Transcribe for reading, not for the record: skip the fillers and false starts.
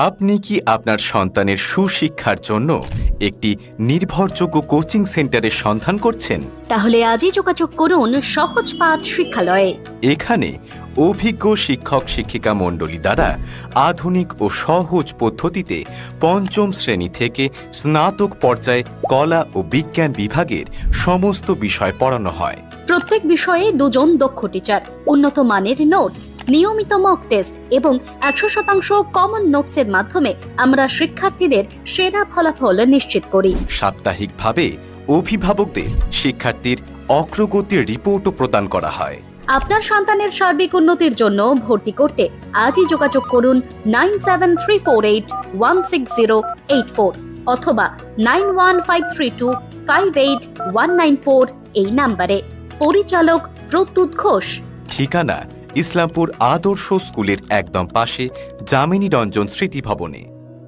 আপনি কি আপনার সন্তানের সুশিক্ষার জন্য একটি নির্ভরযোগ্য কোচিং সেন্টারের সন্ধান করছেন? তাহলে আজই যোগাযোগ করুন সহজ পাঠ শিক্ষালয়ে। এখানে অভিজ্ঞ শিক্ষক শিক্ষিকা মণ্ডলী দ্বারা আধুনিক ও সহজ পদ্ধতিতে পঞ্চম শ্রেণী থেকে স্নাতক পর্যায়ে কলা ও বিজ্ঞান বিভাগের সমস্ত বিষয় পড়ানো হয়। প্রত্যেক বিষয়ে 2 জন দক্ষ টিচার, উন্নত মানের নোটস, নিয়মিত মক টেস্ট এবং 100% কমন নোটসের মাধ্যমে আমরা শিক্ষার্থীদের সেরা ফলাফল নিশ্চিত করি। সাপ্তাহিকভাবে অভিভাবকদের শিক্ষার্থীর অগ্রগতির রিপোর্টও প্রদান করা হয়। আপনার সন্তানের সার্বিক উন্নতির জন্য ভর্তি করতে আজই যোগাযোগ করুন 9734816084 অথবা 9153258194 এই নাম্বারে। পরিচালক প্রত্যুৎ ঘোষ। ঠিকানা ইসলামপুর আদর্শ স্কুলের একদম পাশে যামিনী রঞ্জন স্মৃতি ভবনে।